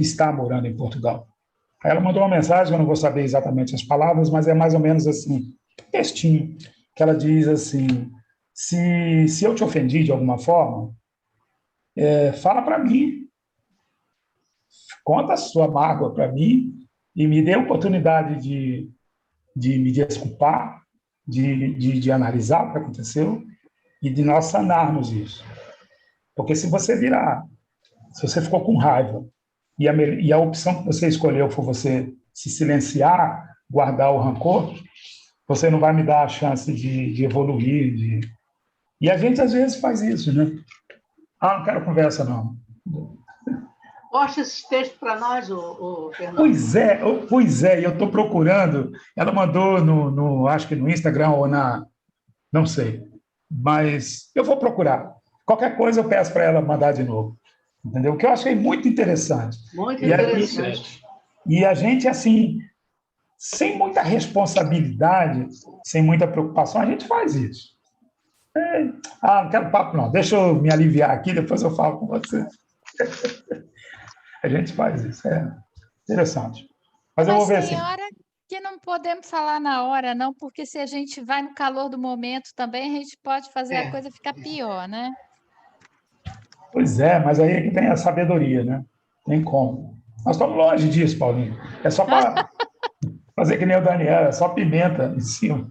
está morando em Portugal. Aí ela mandou uma mensagem, eu não vou saber exatamente as palavras, mas é mais ou menos assim, um textinho, que ela diz assim: se eu te ofendi de alguma forma, fala para mim, conta a sua mágoa para mim e me dê a oportunidade de me desculpar, de analisar o que aconteceu e de nós sanarmos isso. Porque se você ficou com raiva e a opção que você escolheu foi você se silenciar, guardar o rancor, você não vai me dar a chance de evoluir. E a gente às vezes faz isso, né? Ah, não quero conversa, não. Posta esse texto para nós, Fernando. Pois é, e eu estou procurando. Ela mandou acho que no Instagram ou não sei, mas eu vou procurar. Qualquer coisa eu peço para ela mandar de novo, entendeu? O que eu achei muito interessante. Muito E aí, interessante. e a gente, assim, sem muita responsabilidade, sem muita preocupação, a gente faz isso. Não quero papo não, deixa eu me aliviar aqui, depois eu falo com você. A gente faz isso, é interessante. Mas eu vou ver assim. Tem hora que não podemos falar na hora, não, porque se a gente vai no calor do momento também, a gente pode fazer a coisa ficar pior, né? Pois é, mas aí é que tem a sabedoria, né? Tem como. Nós estamos longe disso, Paulinho. É só para fazer que nem o Daniel, é só pimenta em cima.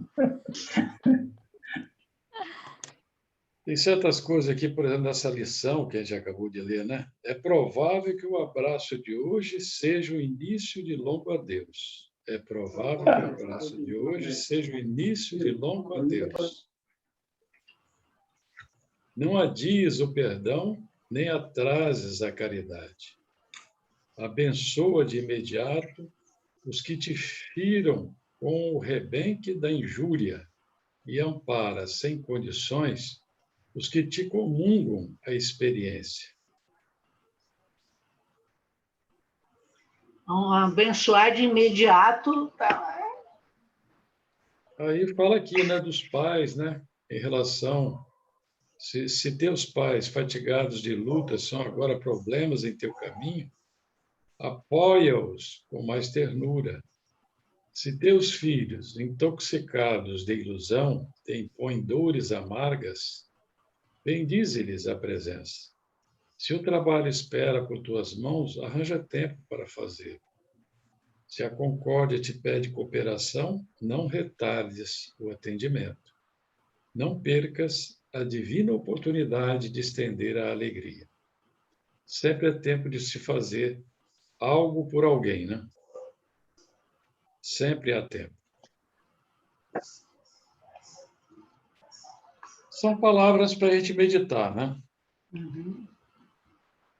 Tem certas coisas aqui, por exemplo, nessa lição que a gente acabou de ler, né? É provável que o abraço de hoje seja o início de longo adeus. É provável que o abraço de hoje seja o início de longo adeus. Não adies o perdão, nem atrases a caridade. Abençoa de imediato os que te firam com o rebenque da injúria e ampara sem condições os que te comungam a experiência. Então, abençoar de imediato. Aí fala aqui, né, dos pais, né, em relação, se teus pais fatigados de luta são agora problemas em teu caminho, apoia-os com mais ternura. Se teus filhos, intoxicados de ilusão, te impõem dores amargas, bendize-lhes a presença. Se o trabalho espera por tuas mãos, arranja tempo para fazer. Se a concórdia te pede cooperação, não retardes o atendimento. Não percas a divina oportunidade de estender a alegria. Sempre é tempo de se fazer algo por alguém, né? Sempre há tempo. São palavras para a gente meditar, né? Uhum.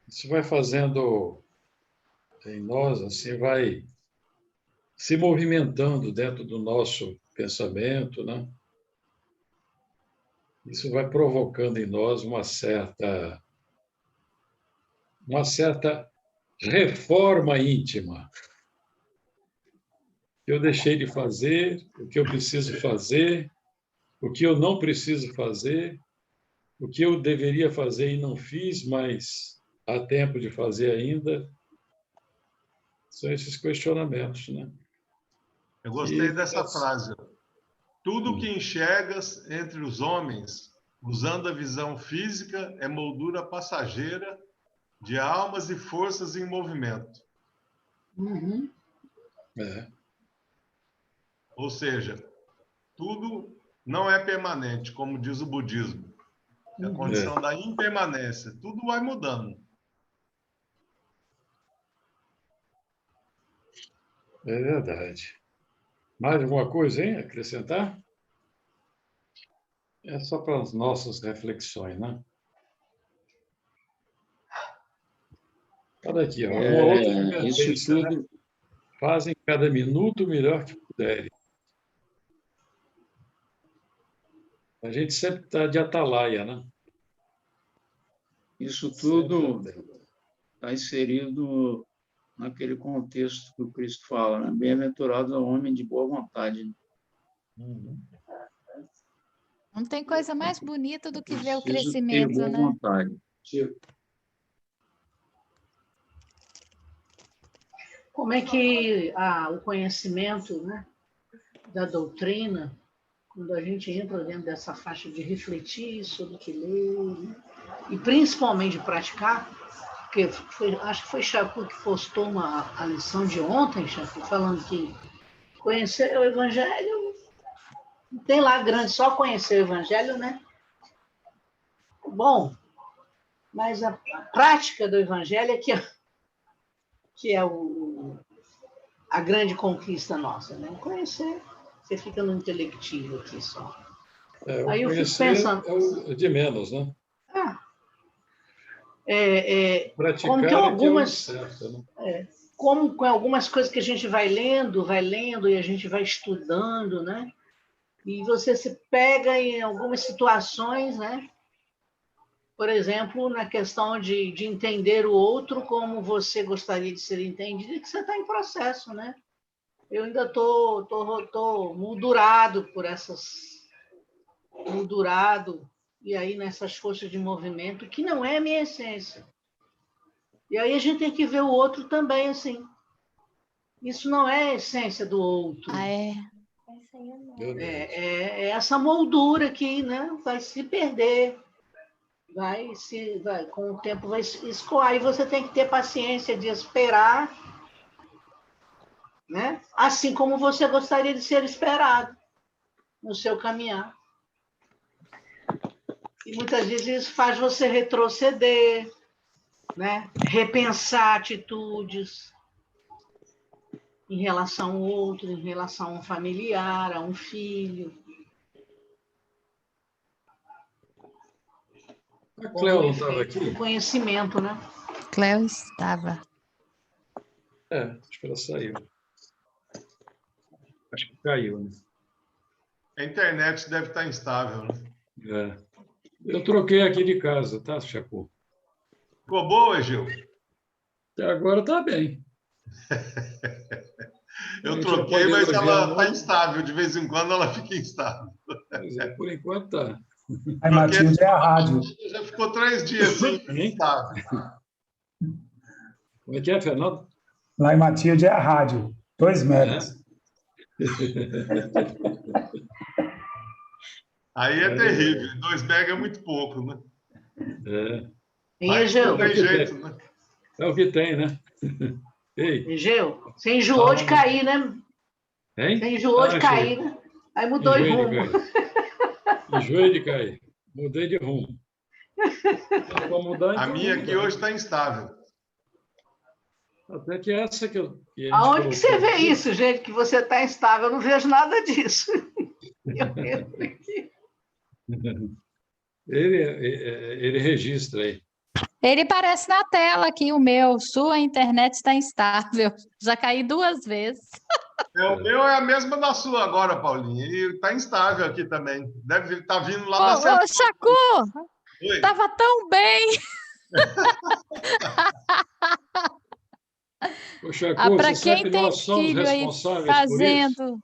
Isso vai fazendo em nós, assim, vai se movimentando dentro do nosso pensamento, né? Isso vai provocando em nós uma certa reforma íntima. O que eu deixei de fazer, o que eu preciso fazer, o que eu não preciso fazer, o que eu deveria fazer e não fiz, mas há tempo de fazer ainda. São esses questionamentos, né? Eu gostei dessa frase. Tudo que enxergas entre os homens, usando a visão física, é moldura passageira de almas e forças em movimento. Uhum. É. Ou seja, tudo não é permanente, como diz o budismo. É a condição da impermanência. Tudo vai mudando. É verdade. Mais alguma coisa, hein? Acrescentar? É só para as nossas reflexões, né? Olha aqui, ó, uma outra Isso advertência, né? tudo, Fazem cada minuto o melhor que puderem. A gente sempre está de atalaia, né? isso tudo está inserido naquele contexto que o Cristo fala, né? Bem-aventurado é o homem de boa vontade. Né? Uhum. Não tem coisa mais bonita do que ver o Preciso ter crescimento, boa né? vontade. Como é que o conhecimento, né, da doutrina, quando a gente entra dentro dessa faixa de refletir sobre o que lê, né, e principalmente de praticar, porque acho que foi Chapu que postou a lição de ontem, Chapu, falando que conhecer o Evangelho, não tem lá grande, só conhecer o Evangelho, né? Bom, mas a prática do Evangelho é que é a grande conquista nossa, né? Conhecer, você fica no intelectivo aqui só. Aí eu fico pensando... É o de menos, né? Praticar como tem algumas... certo, né? Como com algumas coisas que a gente vai lendo e a gente vai estudando, né? E você se pega em algumas situações, né? Por exemplo, na questão de entender o outro como você gostaria de ser entendido, e que você está em processo, né? Eu ainda estou moldurado por moldurado, e aí nessas forças de movimento, que não é a minha essência. E aí a gente tem que ver o outro também, assim. Isso não é a essência do outro. É essa moldura que, né, vai se perder. Com o tempo vai escoar. E você tem que ter paciência de esperar, né? Assim como você gostaria de ser esperado no seu caminhar. E muitas vezes isso faz você retroceder, né? Repensar atitudes em relação ao outro, em relação a um familiar, a um filho. A Cleo não estava aqui? Conhecimento, né? Cleo estava. Acho que ela saiu. Acho que caiu, né? A internet deve estar instável, né? Eu troquei aqui de casa, tá, Chapu? Ficou boa, Gil? Até agora está bem. Eu troquei, mas ela está instável. De vez em quando ela fica instável. Por enquanto está. Aí, Matilde, é a rádio. Já ficou 3 dias instável. Como é que é, Fernando? Lá em Matilde é a rádio, 2 megas. Aí é terrível. 2 mega é muito pouco, né? Mas não tem jeito, né? É o que tem, né? Ei. Egeu, você enjoou de cair, né? Hein? Você enjoou de cair, né? Aí mudou de rumo. Enjoei de cair. Mudei de rumo. A minha aqui hoje está instável. Até que essa que eu... Aonde que você vê isso, gente, que você está instável? Eu não vejo nada disso. Eu entro aqui. Ele registra aí. Ele aparece na tela aqui, o meu. Sua internet está instável. Já caí 2 vezes. O meu é a mesma da sua agora, Paulinha. E está instável aqui também. Deve estar vindo lá da central. Ô, Chacu! Estava tão bem! Ô, Chacu, para você quem sabe que tem nós somos filho aí responsáveis fazendo... por isso?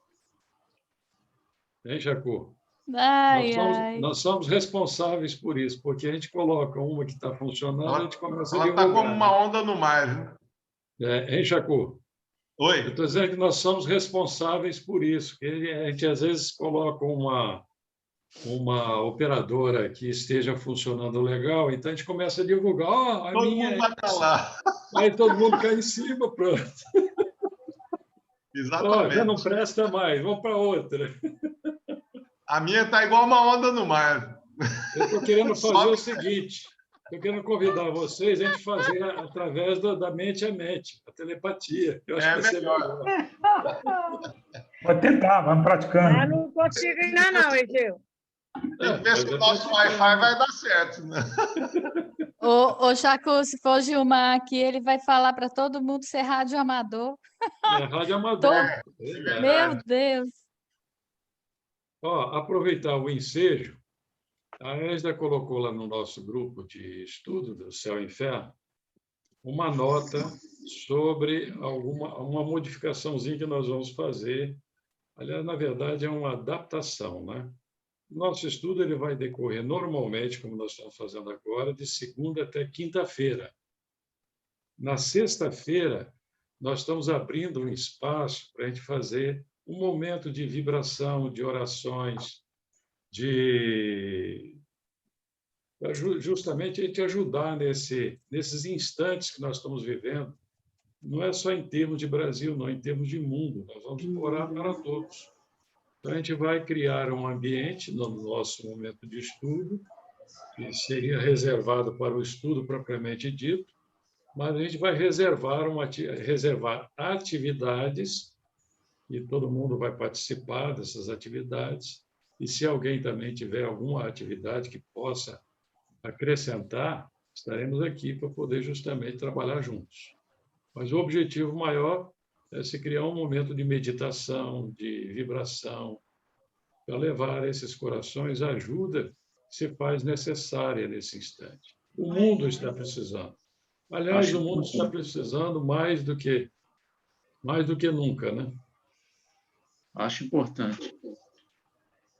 Hein, Chacu? Ai. Nós somos responsáveis por isso, porque a gente coloca uma que está funcionando e a gente começa a divulgar. Ela está como uma onda no mar, né? Hein, Chacu? Oi. Eu estou dizendo que nós somos responsáveis por isso, que a gente às vezes coloca uma operadora que esteja funcionando legal, então a gente começa a divulgar. Todo mundo vai para lá. Aí todo mundo cai em cima, pronto. Exatamente. Já não presta mais, vamos para outra. A minha está igual uma onda no mar. Eu estou querendo fazer Sobe. o seguinte, estou querendo convidar vocês a gente fazer através da mente a mente, a telepatia. Eu acho que vai ser melhor. Pode tentar, vamos praticando. Não consigo ainda não, Egeu. Ver se o nosso Wi-Fi vai dar certo, né? Ô, Chaco, se for Gilmar aqui, ele vai falar para todo mundo ser rádio amador. Rádio amador. Meu Deus! Aproveitar o ensejo, a Ésida colocou lá no nosso grupo de estudo do Céu e Inferno uma nota sobre uma modificaçãozinha que nós vamos fazer. Aliás, na verdade, é uma adaptação, né? Nosso estudo ele vai decorrer normalmente, como nós estamos fazendo agora, de segunda até quinta-feira. Na sexta-feira, nós estamos abrindo um espaço para a gente fazer um momento de vibração, de orações, justamente a gente ajudar nesses instantes que nós estamos vivendo. Não é só em termos de Brasil, não, em termos de mundo. Nós vamos orar para todos. Então, a gente vai criar um ambiente no nosso momento de estudo, que seria reservado para o estudo propriamente dito, mas a gente vai reservar atividades e todo mundo vai participar dessas atividades. E se alguém também tiver alguma atividade que possa acrescentar, estaremos aqui para poder justamente trabalhar juntos. Mas o objetivo maior é se criar um momento de meditação, de vibração, para levar a esses corações a ajuda que se faz necessária nesse instante. O mundo está precisando. Aliás, o mundo está precisando mais do que nunca, né? Acho importante.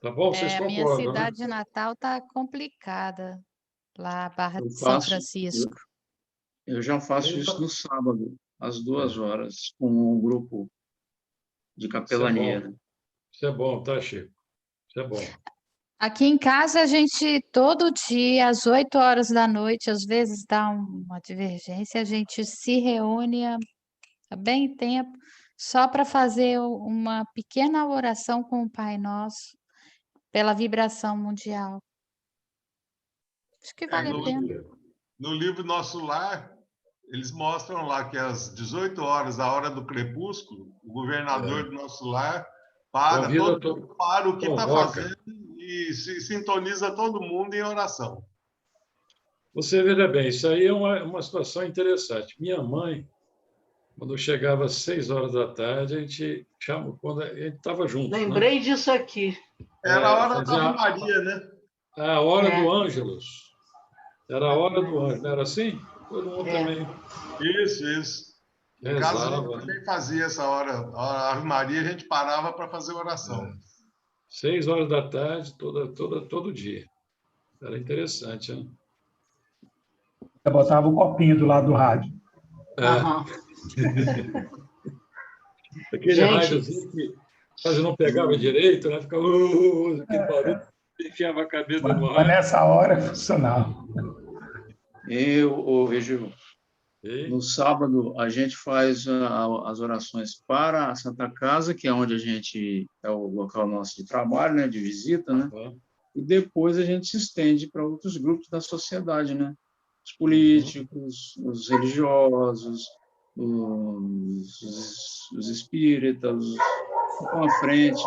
Tá bom? Vocês A minha concordam, cidade né? de Natal está complicada, lá, Barra Eu de São faço- Francisco. Eu já faço isso no sábado, às 2 horas, com um grupo de capelania. né? Isso é bom, tá, Chico? Isso é bom. Aqui em casa, a gente, todo dia, às 8 horas da noite, às vezes dá uma divergência, a gente se reúne há bem tempo, só para fazer uma pequena oração com o Pai Nosso, pela vibração mundial. Acho que vale a pena. No livro Nosso Lar, eles mostram lá que às 18 horas, a hora do crepúsculo, o governador do Nosso Lar para o que está fazendo e se sintoniza todo mundo em oração. Você veja bem, isso aí é uma situação interessante. Minha mãe, quando chegava às 6 horas da tarde, a gente estava junto. Lembrei disso aqui. Era a hora da Maria, né? A hora do Ângelus. Era a hora do Ângelus, não era assim? Todo mundo também. Isso. Em casa, a gente Rezava, também fazia essa hora. A Ave Maria, a gente parava para fazer oração. 6 horas da tarde, todo dia. Era interessante, né? Eu botava o copinho do lado do rádio. Aquele rádiozinho que quase não pegava direito, né? Ficava aquele barulho, enfiava a cabeça no Mas rádio. nessa hora funcionava. Eu vejo. No sábado, a gente faz as orações para a Santa Casa, que é onde a gente é o local nosso de trabalho, né, de visita, né? E depois a gente se estende para outros grupos da sociedade, né? Os políticos, os religiosos, os espíritas, com a frente,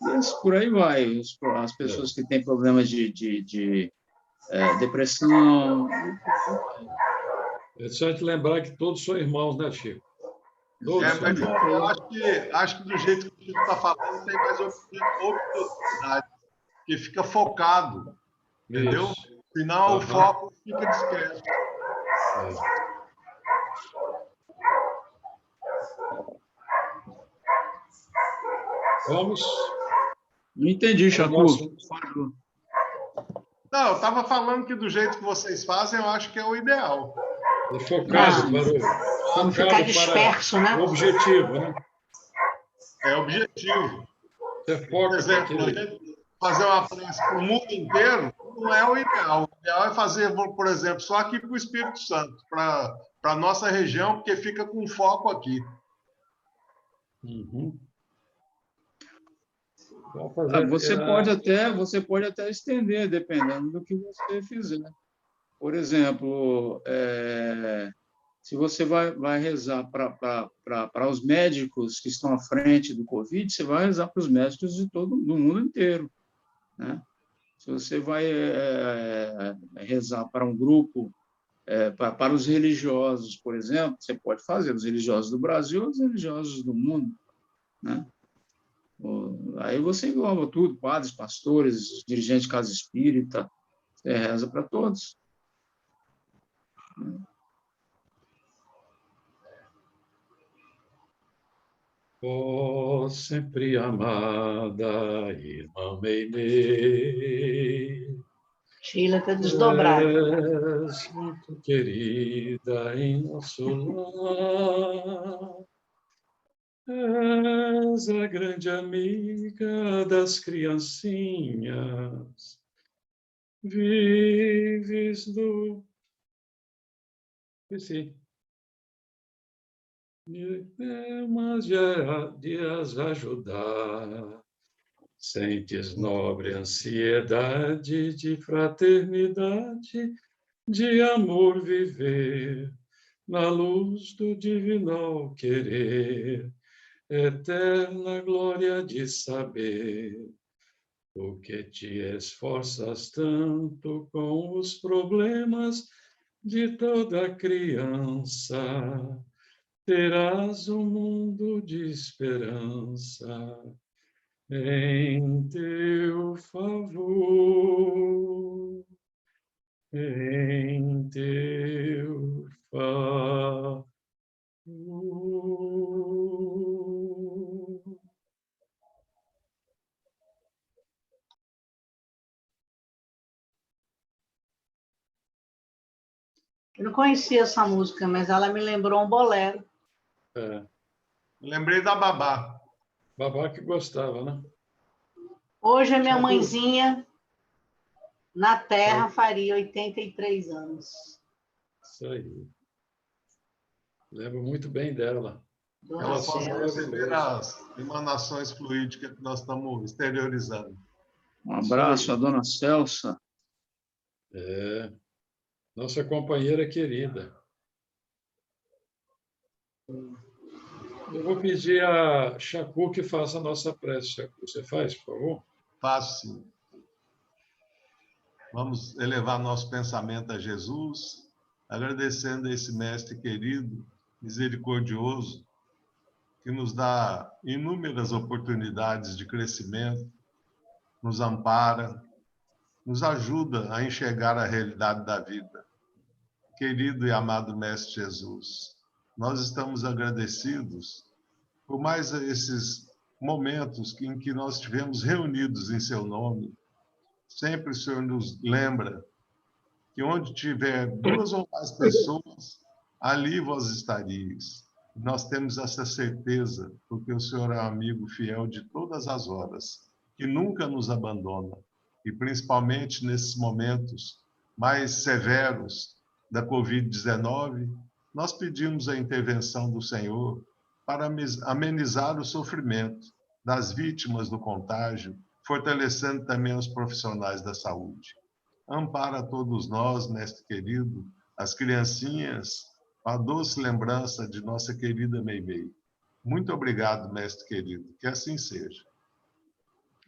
e por aí vai. As pessoas que têm problemas de depressão. É só a gente lembrar que todos são irmãos, né, Chico? Todos Mas eu acho que do jeito que o Chico está falando, tem mais oportunidade, que fica focado, entendeu? Senão o foco fica discreto. Vamos. Não entendi, Chacu. Não, eu estava falando que do jeito que vocês fazem, eu acho que é o ideal. Focado Não ficar disperso, né? O objetivo, né? É objetivo. Você foca. Por exemplo, fazer uma prece para o mundo inteiro não é o ideal. O ideal é fazer, por exemplo, só aqui para o Espírito Santo, para a nossa região, porque fica com foco aqui. Uhum. Vamos fazer, Você pode até estender, dependendo do que você fizer. Por exemplo, se você vai rezar para os médicos que estão à frente do Covid, você vai rezar para os médicos do mundo inteiro, né? Se você vai rezar para um grupo, para os religiosos, por exemplo, você pode fazer os religiosos do Brasil e os religiosos do mundo, né? Aí você engloba tudo, padres, pastores, dirigentes de casa espírita, você reza para todos. Ó sempre amada irmã Meinê, Sheila está desdobrada. és muito querida em nosso lar, és a grande amiga das criancinhas, vives do... Esqueci. Mas de as ajudar, sentes nobre ansiedade de fraternidade, de amor viver, na luz do divino querer, eterna glória de saber, o que te esforças tanto com os problemas de toda criança, terás um mundo de esperança em teu favor, em teu favor. Eu não conhecia essa música, mas ela me lembrou um bolero. Lembrei da Babá. Babá que gostava, né? Hoje a minha mãezinha, na Terra, faria 83 anos. Isso aí. Lembro muito bem dela. Ela possa receber as emanações fluídicas que nós estamos exteriorizando. Um abraço à dona Celsa. Nossa companheira querida. Eu vou pedir a Chacu que faça a nossa prece. Chacu, você faz, por favor? Faço, sim. Vamos elevar nosso pensamento a Jesus, agradecendo a esse mestre querido, misericordioso, que nos dá inúmeras oportunidades de crescimento, nos ampara, nos ajuda a enxergar a realidade da vida. Querido e amado Mestre Jesus, nós estamos agradecidos por mais esses momentos em que nós estivemos reunidos em seu nome. Sempre o Senhor nos lembra que onde tiver 2 ou mais pessoas, ali vós estarias. Nós temos essa certeza, porque o Senhor é um amigo fiel de todas as horas, que nunca nos abandona. E principalmente nesses momentos mais severos da Covid-19, nós pedimos a intervenção do Senhor para amenizar o sofrimento das vítimas do contágio, fortalecendo também os profissionais da saúde. Ampara todos nós, mestre querido, as criancinhas, a doce lembrança de nossa querida Meimei. Muito obrigado, mestre querido. Que assim seja.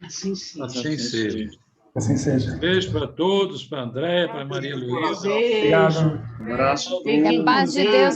Assim seja. Assim seja. Assim seja. Beijo para todos, para a Andréia, para a Maria Luísa. Beijo. Obrigado. Um abraço. Fiquem Que a paz de Deus